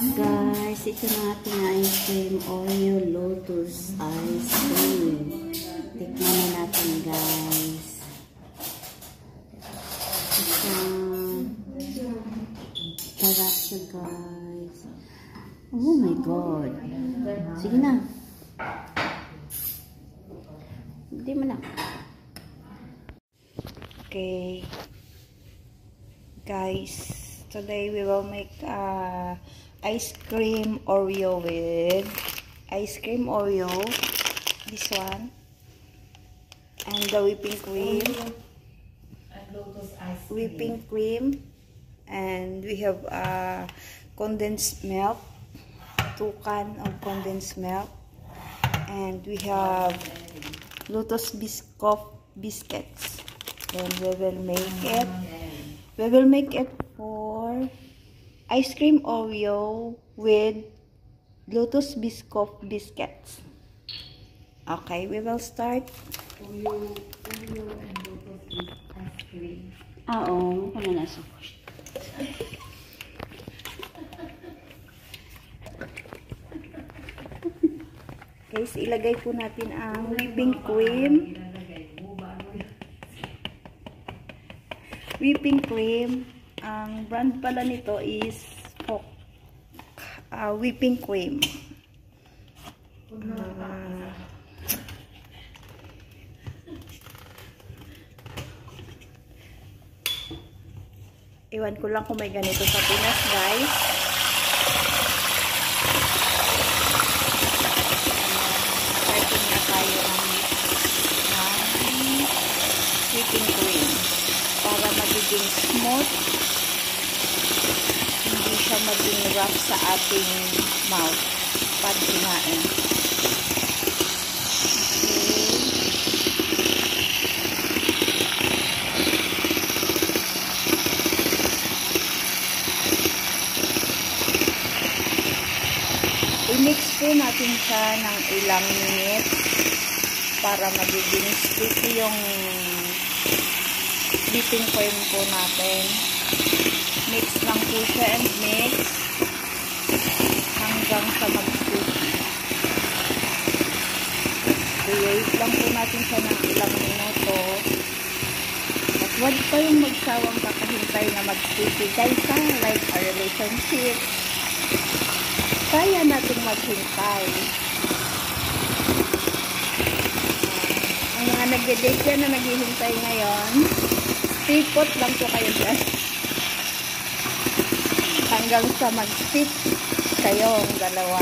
Guys, ito na ating ice cream, Oreo Lotus ice cream. Tikman na natin, guys. Tara siya, guys. Oh my God. Sige na. Hindi mo na. Okay. Guys, today we will make ice cream Oreo with ice cream Oreo. This one. And the whipping cream. Whipping cream. And we have condensed milk. 2 cans of condensed milk. And we have Lotus biscuits. Then we will make it. We will make it for ice cream Oreo with Lotus biscuits. Okay, we will start. Oreo and Lotus ice cream. Oo, kung na nasa. Guys, ilagay po natin ang whipping cream. Whipping cream. Ang brand pala nito is whipping cream. Iwan ko lang kung may ganito sa Pinas, guys. Starting na tayo ng whipping cream para magiging smooth, hindi siya maging rough sa ating mouth pag kinain. I-mix po natin siya ng ilang minutes para magiging sticky yung whipping cream po natin. Mix lang po siya and mix hanggang sa mag-sticky. I-wait lang po natin siya ng ilang minuto. At huwag kayong magsawang kakahintay na mag-sticky. Guys, like a relationship, kaya natin maghintay. Ang mga nagde-date yan na naghihintay ngayon, tipot lang po kayo dyan. Hanggang sa mag-stick kayong dalawa.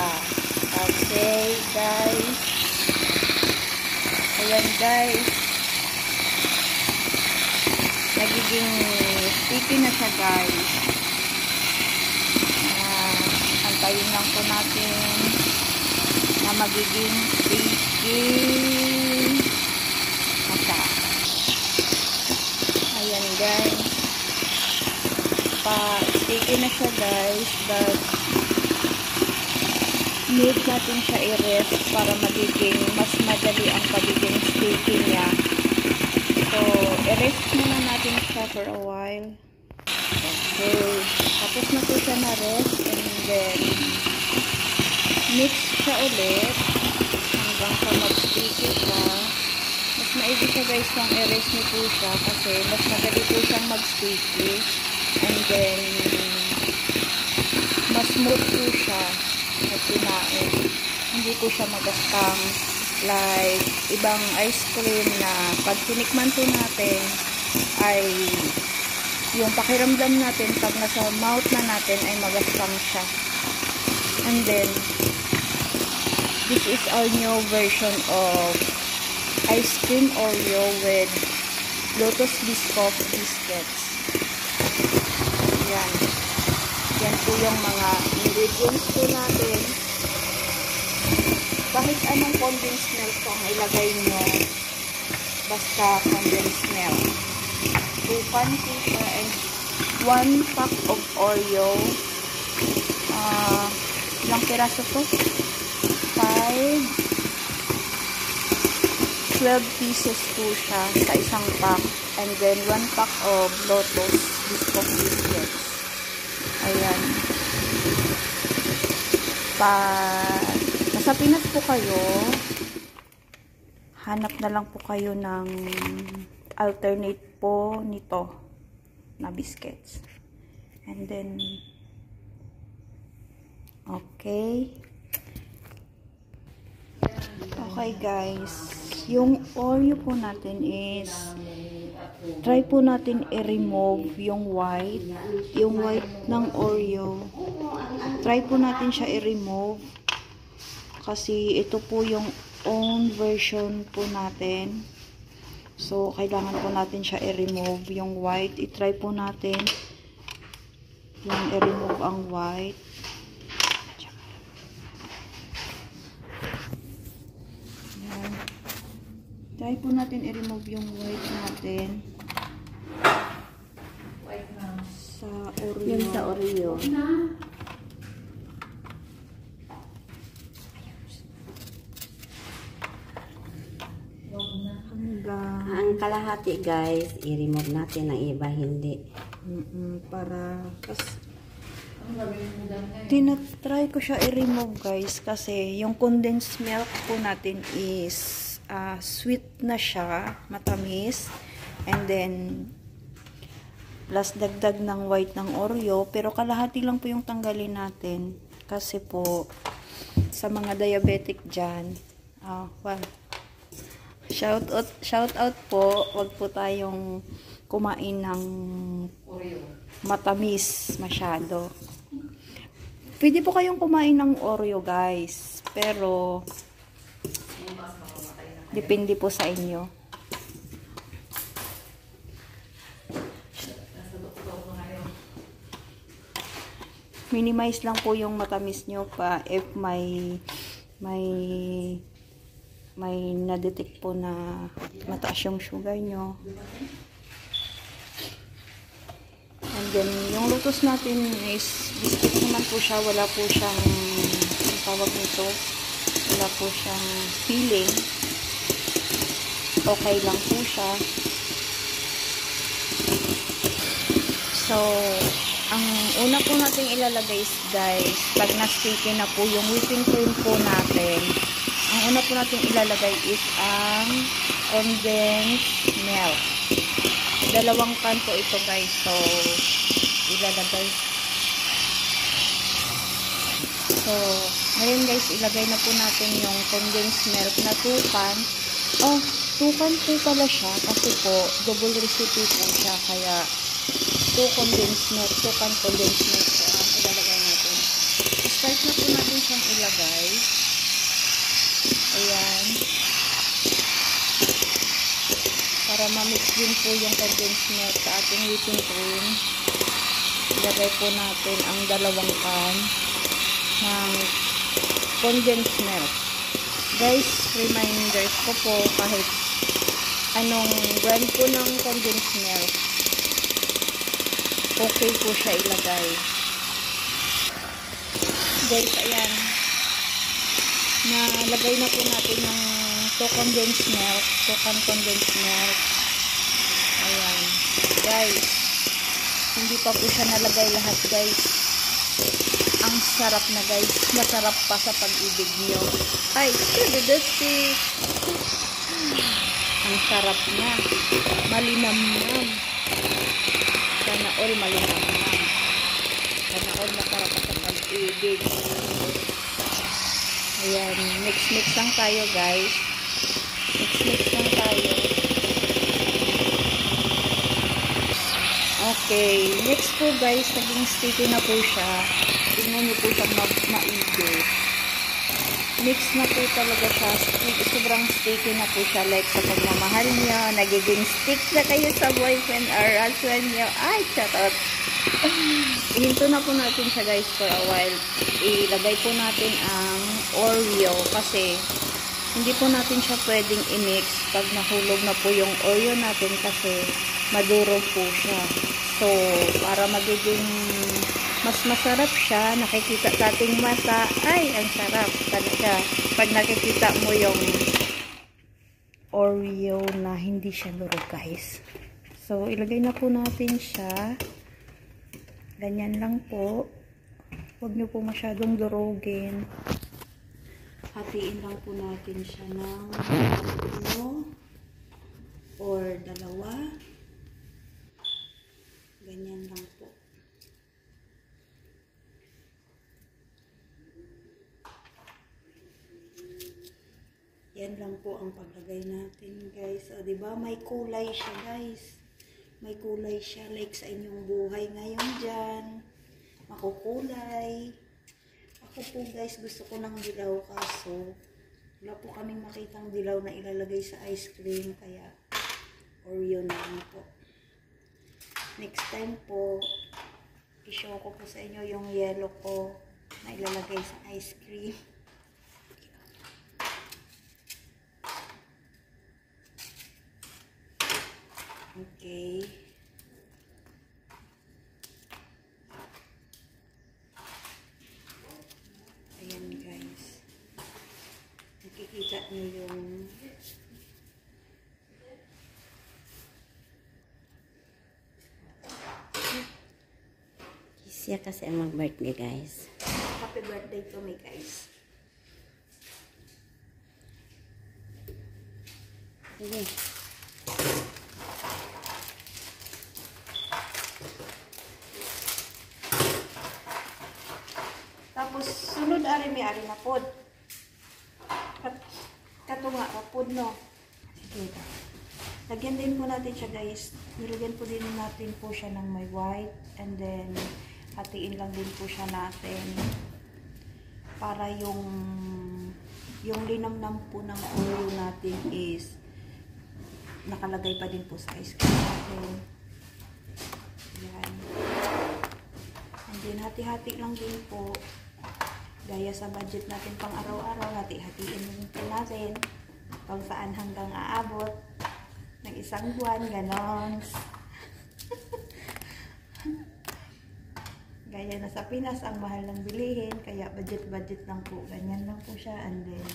Okay, guys. Ayan, guys. Nagiging sticky na siya, guys. Antayin lang po natin na magiging sticky na siya. Ayan, guys. Pa-sticky na siya, guys, but need natin siya i-rest para magiging mas madali ang pagiging sticky niya. So, i-rest muna natin siya for a while. Okay. Tapos na po siya na-rest and then mix siya ulit hanggang sa mag-sticky siya. Mas maigi siya, guys, kung i-rest niyo po siya kasi mas madali po siyang mag-sticky and then mas smooth po siya at kinain. Hindi po siya magastang like ibang ice cream na pag tinikman po natin ay yung pakiramdam natin pag nasa mouth na natin ay magastang siya. And then this is our new version of ice cream Oreo with Lotus biscuits. Yan. Yan po yung mga ingredients po natin. Kahit anong condensed milk po ang ilagay nyo, basta condensed milk. 2 cans po siya and 1 pack of Oreo. Ilang piraso po? 12 pieces po siya sa isang pack. And then 1 pack of Lotus biscuits. Ayan. pag nasa Pinas po kayo, hanap na lang po kayo ng alternate po nito na biscuits. And then, okay. Okay guys, yung Oreo po natin is, try po natin i-remove yung white ng Oreo. Try po natin siya i-remove kasi ito po yung own version po natin. So, kailangan po natin siya i-remove yung white. I-try po natin yung i-remove ang white. Yan. Try po natin i-remove yung white natin. Sa Oreo. Yun sa Oreo. Ang kalahati guys, i-remove natin. Ang iba hindi. Para tinatry ko siya i-remove guys kasi yung condensed milk po natin is sweet na siya, matamis, and then plus dagdag ng white ng Oreo, pero kalahati lang po yung tanggalin natin kasi po sa mga diabetic dyan, shout out po, wag po tayong kumain ng matamis masyado. Pwede po kayong kumain ng Oreo guys, pero depende po sa inyo. Minimize lang po yung matamis nyo pa if may na-detect po na mataas yung sugar nyo. And then, yung lotus natin is biscuit naman po siya. Wala po siyang, ang tawag nito, wala po siyang filling. Okay lang po siya. So, ang una po natin ilalagay is guys, pag na-sticky na po yung whipping cream po natin, ang una po natin ilalagay is ang condensed milk. Dalawang can po ito guys. So, ilalagay. So, ngayon guys, ilagay na po natin yung condensed milk na 2 can. Oh, 2 can po pala siya kasi po, double recipe po siya. Kaya, 2 condensed milk, 2 can condensed milk po ang ilalagay natin. Start na po natin siyang ilagay. Ayan. Para ma-mix din po yung condensed milk sa ating whipping cream. Ilagay po natin ang 2 can ng condensed milk. Guys, reminders ko po kahit anong brand po ng condensed milk, okay po siya ilagay. Guys, ayan. Nalagay na po natin yung 2 condensed milk, 2 can condensed milk. Ayan. Guys, hindi pa po siya nalagay lahat guys. Ang sarap na guys. Masarap pa sa pag-ibig niyo. Ay, tududusik. Ang sarap niya. Malinamnam. Sana all malinamnam. Sana all masarap pa sa pag-ibig. Ayan. Mix lang tayo guys. Mix lang tayo. Okay. Next po guys, naging sticky na po siya. Tingnan niyo po siyang maigit. Mix na po talaga siya. Sobrang sticky na po siya. Like sa pagmamahal niyo, nagiging stick na kayo sa boyfriend or husband niyo. Ay, charot. Ihinto na po natin siya guys for a while. Ilagay po natin ang Oreo kasi hindi po natin siya pwedeng i-mix pag nahulog na po yung Oreo natin kasi maduro po siya. So, para magiging mas masarap siya, nakikita sa ating mata, ay, ang sarap talaga. Pag nakikita mo yung Oreo na hindi siya durog guys. So, ilagay na po natin siya. Ganyan lang po. Huwag nyo po masyadong durugin. Hatiin lang po natin siya ng 1 or 2. Ganyan lang po. Yan lang po ang paglagay natin, guys. O, diba? May kulay siya, guys. May kulay siya. Like sa inyong buhay ngayon dyan. Makukulay. Ako po, guys, gusto ko ng dilaw. Kaso, wala po kaming makitang dilaw na ilalagay sa ice cream. Kaya, Oreo na lang po. Next time po, i-show ko po sa inyo yung yellow ko na ilalagay sa ice cream. Okay. Ayan, guys. Nakikita nyo yung Siya kasi ang mag-birthday, guys. happy birthday to me, guys. Sige. Tapos, sunod ari may ari na pod. Katunga ra pod, no? Sige. Lagyan din po natin siya, guys. Nilagyan po din natin po siya ng may white. And then, hatiin lang din po siya natin. Para yung linamnam po ng Oreo natin is nakalagay pa din po sa ice cream natin. Yan. And then, hati-hati lang din po. Gaya sa budget natin pang araw-araw, hati-hatiin din po natin. Kung saan hanggang aabot ng isang buwan, ganon. Gaya na sa Pinas, ang mahal ng bilihin, kaya budget-budget lang po. Ganyan lang po siya. And then,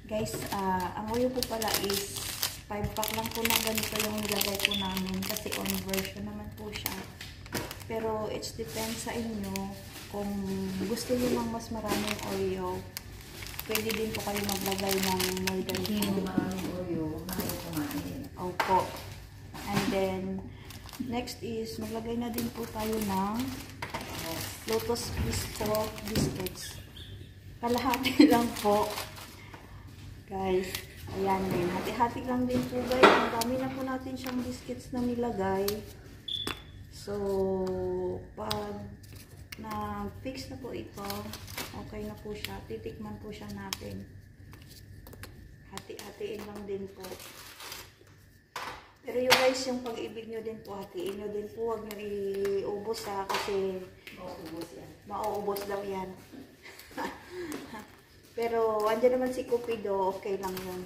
guys, ang Oreo po pala is 5-pack lang po na ganito yung nilagay po namin kasi on version naman po siya. Pero it's depends sa inyo kung gusto niyo ng mas maraming Oreo. Pwede din po kayo maglagay ng more than Maraming Oreo, mahal kumain. Opo. And then, next is, maglagay na din po tayo ng Lotus Biscuit biscuits. Kalahati lang po. Guys, ayan din. Hati-hati lang din po, guys. Marami na po natin siyang biscuits na nilagay. So, pag na-fix na po ito, okay na po siya. Titikman po siya natin. Hati-hatiin lang din po. Pero yung guys, yung pag-ibig nyo din po, hatiin nyo din po. Huwag nyo iubos ha, kasi Mauubos yan. mauubos daw yan. Pero, andyan naman si Cupido, okay lang yun.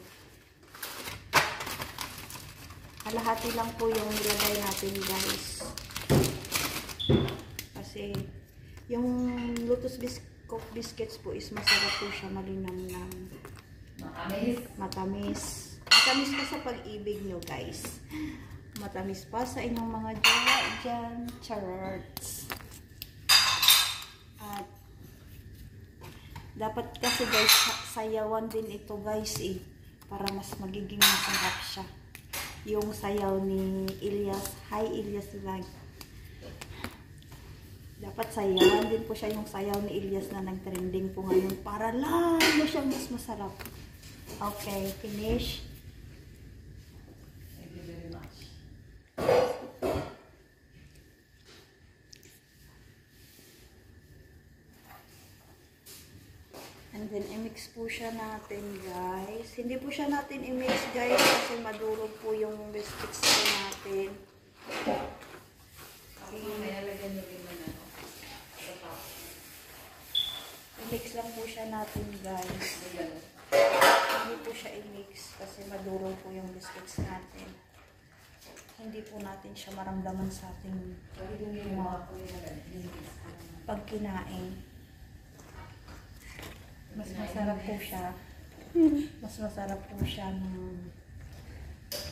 Kalahati lang po yung nilagay natin, guys. Kasi, yung Lotus biscuits po is masarap po siya, malinamnam. Makamis. Matamis. Matamis pa sa pag-ibig nyo, guys. Matamis pa sa inyong mga jowa dyan. Chararts. At, dapat kasi guys, sayawan din ito guys eh. Para mas magiging masarap siya. Yung sayaw ni Ilyas. Hi Ilyas Vlog. Dapat sayawan din po siya yung sayaw ni Ilyas na nag-trending po ngayon. Para lalo siyang mas masarap. Okay, finish. Thank you very much. And then, i-mix po siya natin, guys. Hindi po siya natin i-mix, guys, kasi madurog po yung biscuits po natin. Tapos may nalagyan nyo rin na ano. Sa top. I-mix lang po siya natin, guys. Ayan. Hindi po siya i-mix kasi madurog po yung biscuits natin. Hindi po natin siya maramdaman sa ating Pwede din yung mga kuya na ganyan. pag kinain. Mas masarap po siya. Mas masarap po siya ng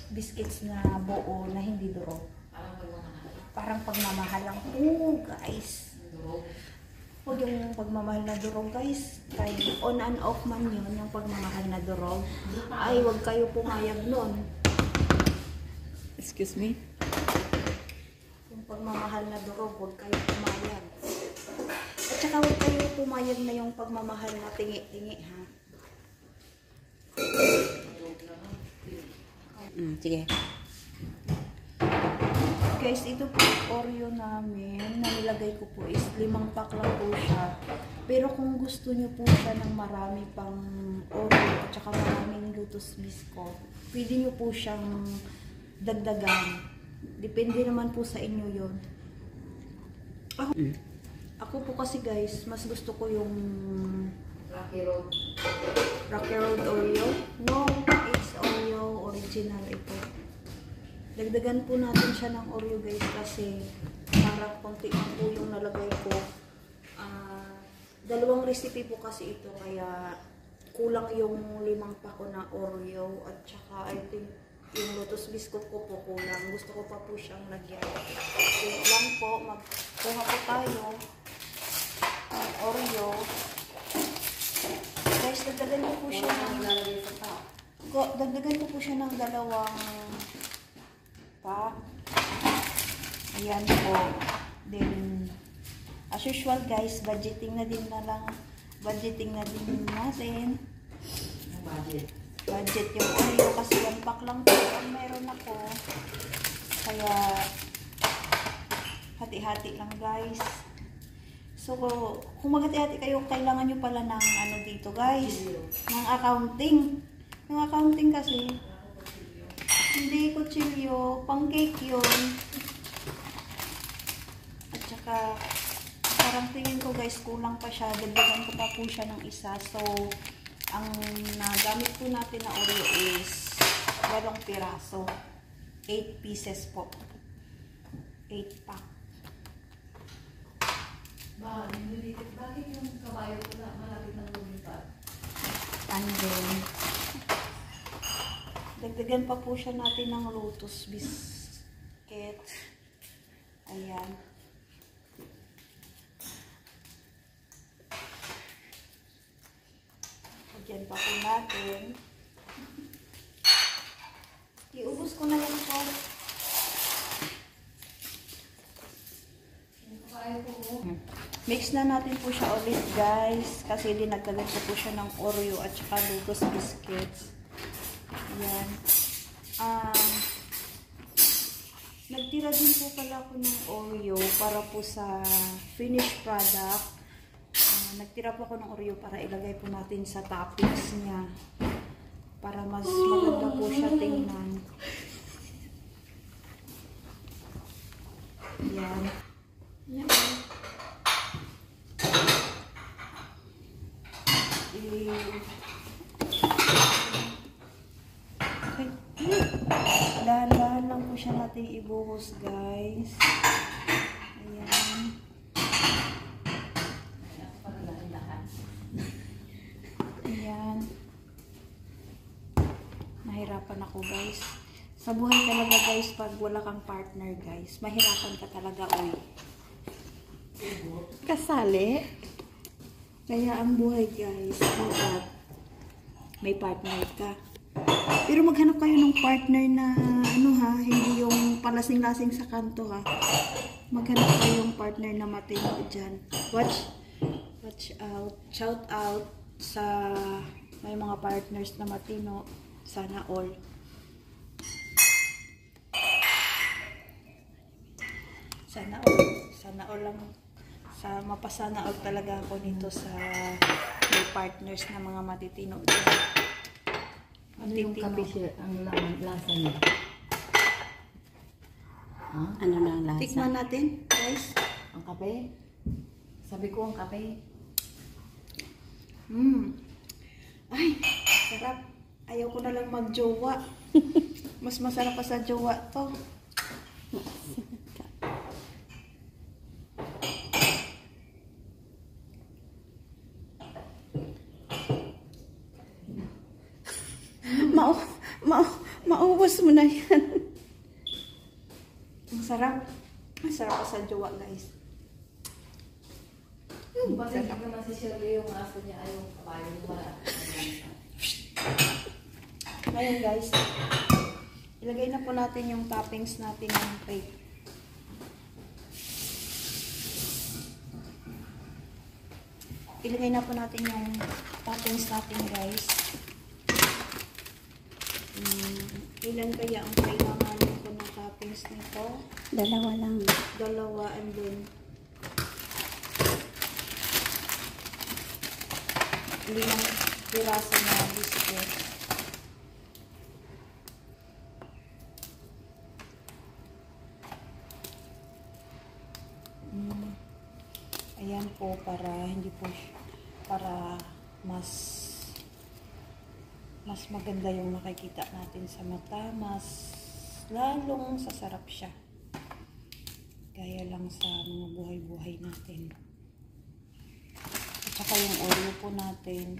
biscuits na buo na hindi durog. Parang pagmamahal. Parang pagmamahal lang po, guys. Durog. O yung pagmamahal na durog guys, kahit on and off man yun, yung pagmamahal na durog, ay wag kayo pumayag nun. Excuse me? Yung pagmamahal na durog, huwag kayo pumayag. At saka huwag kayo pumayag na yung pagmamahal na tingi-tingi, ha? Sige. Guys, ito po Oreo namin. Na nilagay ko po is 5 pack lang po siya. Pero kung gusto nyo po siya ng marami pang Oreo at saka maraming Lotus Biscuit, pwede nyo po siyang dagdagan. Depende naman po sa inyo yun. Ako po kasi guys, mas gusto ko yung Rocky Road. Rocky Road Oreo. No, it's Oreo original ito. Dagdagan po natin siya ng Oreo guys kasi parang konti lang po yung nalagay ko. Dalawang recipe po kasi ito kaya kulang yung 5 pako na Oreo at saka I think yung Lotus Biscuit ko po kulang. Gusto ko pa po siyang lagyan. Wait lang po, magkuha po tayo ng Oreo. Guys, dagdagan ko po siya ng dagdagan ko po siya ng 2 pack. Ayan po. Then, as usual guys, budgeting na din natin. Budget yung Oreo kasi 1 pack lang po ang meron ako. Kaya, hati-hati lang guys. So, kung maghati-hati kayo, kailangan nyo pala ng ano dito guys, ng accounting. Yung accounting kasi, hindi kutsilyo, pang cake yun. At saka, parang tingin ko guys, kulang pa siya. Dagdagan ko pa po siya ng isa. So, ang nagamit po natin na Oreo is 8 piraso. 8 pieces po. 8 pack. Bakit yung kabayo ko na malapit ng lumipat? And then, dagdagan pa po siya natin ng Lotus Biscuit. Ayan. Lagyan pa po natin. Iubos ko na yan po. Mix na natin po siya ulit guys. Kasi dinagdagan ko po siya ng Oreo at saka Lotus Biscuits. Ayan. Nagtira din po pala ako ng Oreo para po sa finished product. Nagtira po ako ng Oreo para ilagay po natin sa toppings niya. Para mas maganda po siya tingnan. Ayan. Ayan. Okay. Dahan-dahan lang po siya natin ibuhos guys. Ayan. Ayan. Nahirapan ako guys. Sa buhay talaga guys, pag wala kang partner guys, mahirapan ka talaga uy. Kasali. Kaya ang buhay guys, dapat may partner ka. Pero maghanap kayo ng partner na ano ha, hindi yung palasing-lasing sa kanto ha. Maghanap kayo ng partner na matino dyan. Watch out, shout out sa may mga partners na matino. Sana all. Sana all lang. Mapasana all talaga ako nito sa may partners na mga matitino. Ano yung kape siya, ang lasa niya? Ha? Ano na ang lasa? Tikman natin, guys. Ang kape? Sabi ko ang kape. Ay, sarap. Ayaw ko na lang mag-jowa. Mas masarap pa sa jowa to. Maubos mo na yan. Ang sarap. Ang sarap pa sa jowa, guys. Bakit naman si Shirley yung aso niya ay yung kabayo wala. Ngayon guys, ilagay na po natin yung toppings natin ng cake. Ilagay na po natin yung toppings natin guys. Ilan kaya ang kailangan ko ng toppings nito? Dalawa lang. Dalawa and then limang piraso na biscuit. Ayan po para hindi po para mas maganda yung makikita natin sa mata, mas lalong sasarap siya. Gaya lang sa mga buhay-buhay natin. At saka yung Oreo po natin,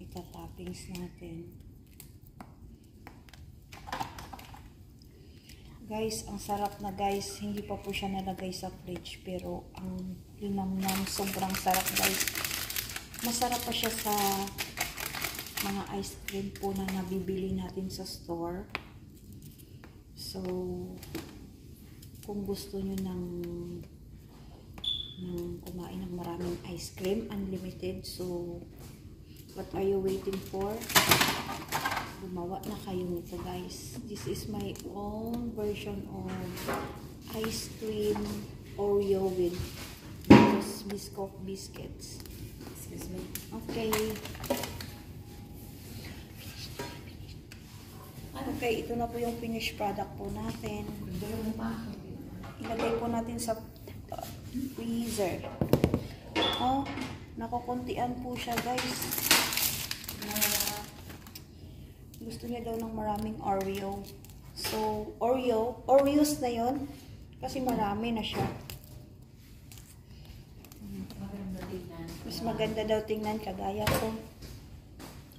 ita-toppings natin. Guys, ang sarap na guys. Hindi pa po siya nalagay sa fridge. Pero ang linamnam, sobrang sarap guys. Masarap pa siya sa mga ice cream po na nabibili natin sa store. So, kung gusto nyo ng kumain ng maraming ice cream, unlimited. So, what are you waiting for? Gumawa na kayo nito guys. This is my own version of ice cream Oreo with those Biscoff biscuits. Excuse me. Okay. Okay, ito na po yung finished product po natin. Ilagay po natin sa freezer. Oh, nakukuntian po siya guys. Gusto niya daw ng maraming Oreo. So, Oreos na yon kasi marami na siya. Mas maganda daw tingnan kagaya ko.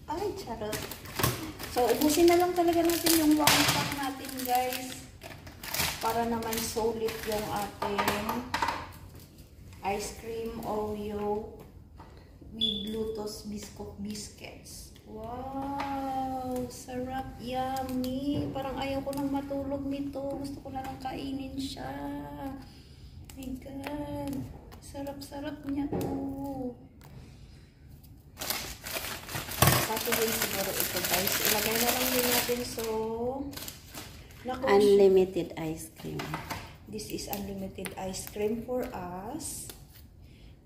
Ay, charot. So, ubusin na lang talaga natin yung one pack natin guys. Para naman solid yung ating ice cream Oreo with Lotus Biscoff biscuits. Wow! Sarap! Yummy! Parang ayaw ko nang matulog nito. Gusto ko na lang kainin siya. My God! Sarap-sarap niya to. Pati din siguro ito guys. Ilagay na lang din natin. So, Unlimited ice cream. this is unlimited ice cream for us.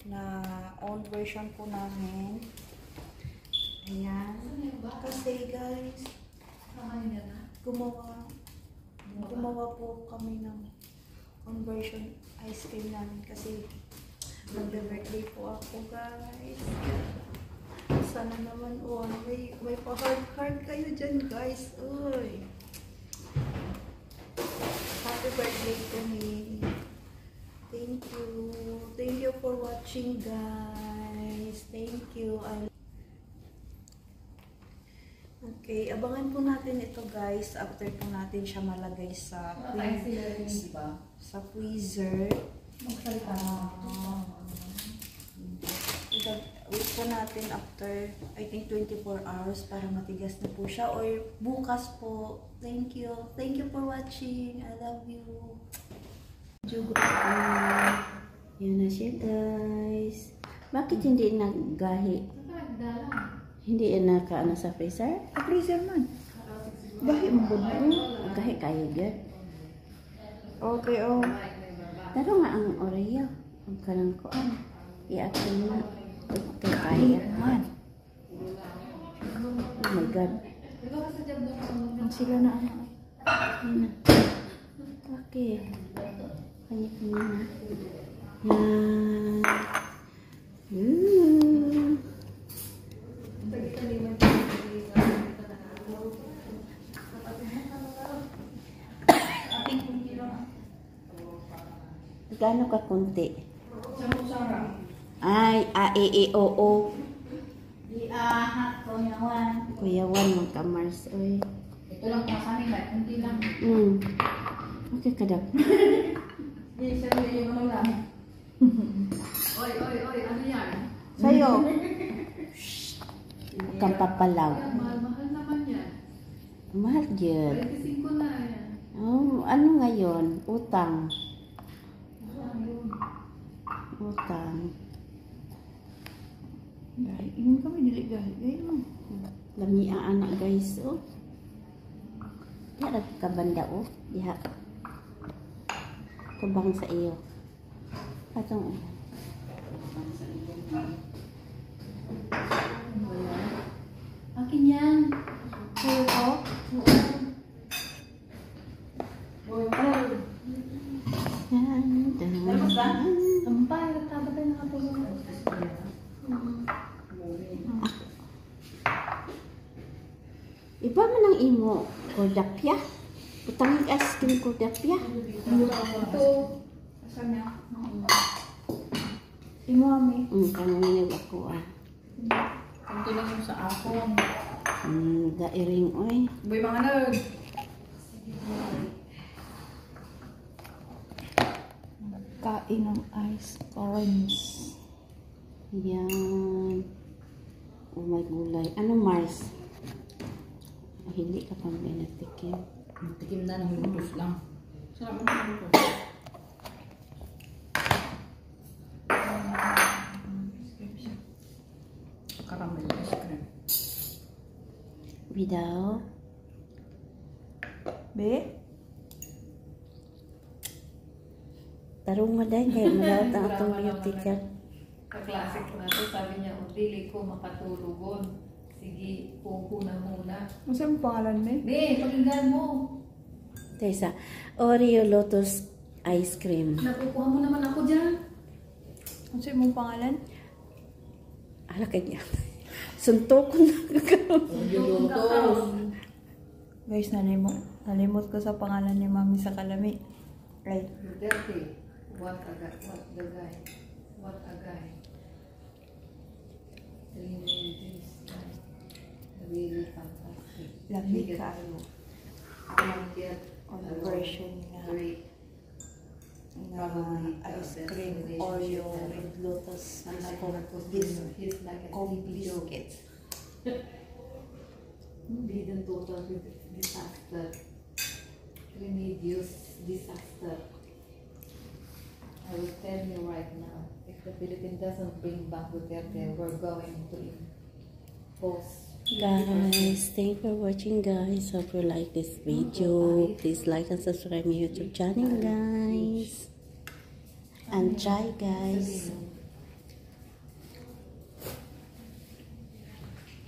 Na own version po namin. Ayan. Kasi guys, gumawa po kami ng conversion ice cream namin kasi magbe-birthday po ako guys. Sana naman may pa-heart kayo dyan guys. Uy. Happy birthday to me. Thank you. Thank you for watching guys. Thank you. Okay, abangan po natin ito guys after po natin siya malagay sa freezer. Wait po natin after I think 24 hours para matigas na po siya or bukas po. Thank you. Thank you for watching. I love you. Yan na siya guys. Bakit hindi naggahi? Hindi nakaano sa freezer? Sa freezer man. Gahi mo po. Gahi kayo dyan. Okay, oh. Pero nga ang Oreo. Ang kanang koan. I-action na. Okay, kaya. Man. Oh my God. Ang sila na ano. Yan na. Okay. Kanya-kanya na. Yan. Gano'n ka kunti? Ay, oo. Kuyawan, magka-Mars. Uy. Ito lang kasanin, hindi lang. Okay, kadap. Hindi, sabi niyo naman lang. Oy, ano yan? Sa'yo. Huwag kang papalaw. Mahal naman yan. Mahal yun. 25 na yan. Oh, ano ngayon? Utang. Utang. Dahil, yun kami dili dahil. Lami ang anak guys, oh. Diha ka banda, oh. Diha. Tubang sa iyo. Atong, tubang sa iyo. Akin yan. Sa'yo ko? Tampay, nagtaba tayo nakatulong. Iba man ang imo. Kordapya. Utang asking kordapya. Ito. Saan niya? Imo kami. Kanunginig ako, ah. Ito lang yung sa akong. Dairing, oy. Boy, mga nag. Kain ng ice creams. Yan. Oh my gulay. Ano Mars? Oh, hindi ka pang binatikim. Tikim na ng lutos lang. Sarap ng lutos. Caramel ice cream. Without. Be? Tarong mo dahil kayo. Without ang atong beauty ka. Kaklase ko na to, sabi niya, o dili ko makatulugon. Sige, pupo na muna. Ano sa'yo ang pangalan mo? Be, pakinggan mo. Tessa, Oreo Lotus ice cream. Nakukuha mo naman ako dyan. Ano sa'yo mong pangalan? Ala kanya. Suntok ko na kakaroon. Lutos. Guys, nalimot ko sa pangalan ni Mami sa Kalami. Right. Duterte. What the guy. What a guy. Really, this guy. Really fantastic. Lami kayo. I want to get On the version na great. ice cream Oreo with lotus He's like a Coke sleepy Joe. biscuits. Bidden total disaster. Remedios disaster. I will tell you right now, if the Philippines doesn't bring back Duterte, we're going to impose. Guys, thanks for watching guys. Hope you like this video. Please like and subscribe my YouTube channel guys. And try guys.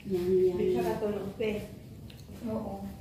Yan. Katulog, pe. Oo.